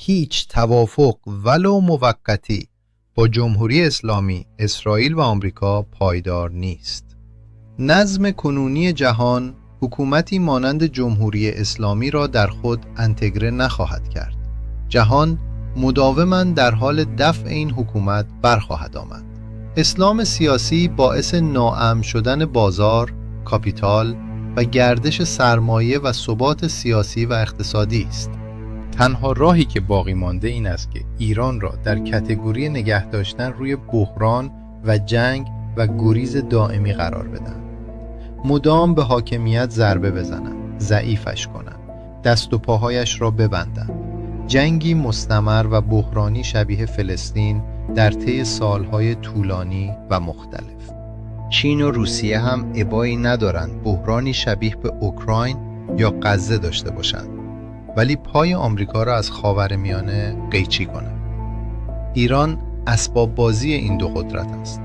هیچ توافق ولو موقتی با جمهوری اسلامی، اسرائیل و آمریکا پایدار نیست. نظم کنونی جهان حکومتی مانند جمهوری اسلامی را در خود انتگره نخواهد کرد. جهان مداوماً در حال دفع این حکومت برخواهد آمد. اسلام سیاسی باعث ناامن شدن بازار، کاپیتال و گردش سرمایه و ثبات سیاسی و اقتصادی است. تنها راهی که باقی مانده این است که ایران را در کتگوری نگه داشتن روی بحران و جنگ و گریز دائمی قرار بدن. مدام به حاکمیت ضربه بزنند، ضعیفش کنند، دست و پاهایش را ببندند. جنگی مستمر و بحرانی شبیه فلسطین در طی سالهای طولانی و مختلف. چین و روسیه هم ابایی ندارند بحرانی شبیه به اوکراین یا غزه داشته باشند، ولی پای آمریکا را از خاورمیانه قیچی کنند. ایران اسباب بازی این دو قدرت است.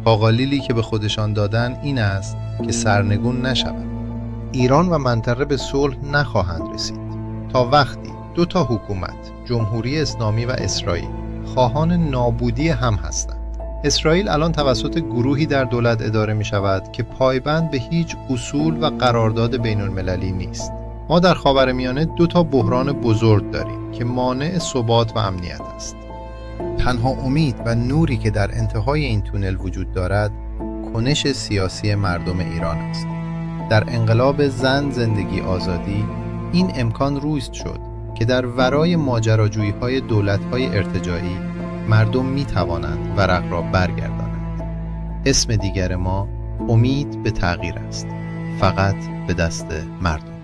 قاقالیلی که به خودشان دادن این است که سرنگون نشود. ایران و منطقه به صلح نخواهند رسید تا وقتی دو تا حکومت، جمهوری اسلامی و اسرائیل، خواهان نابودی هم هستند. اسرائیل الان توسط گروهی در دولت اداره می شود که پایبند به هیچ اصول و قرارداد بین المللی نیست. ما در خاورمیانه دو تا بحران بزرگ داریم که مانع ثبات و امنیت است. تنها امید و نوری که در انتهای این تونل وجود دارد، کنش سیاسی مردم ایران است. در انقلاب زن زندگی آزادی این امکان روست شد که در ورای ماجراجویی‌های دولت‌های ارتجاعی مردم می‌توانند ورق را برگردانند. اسم دیگر ما امید به تغییر است، فقط به دست مردم.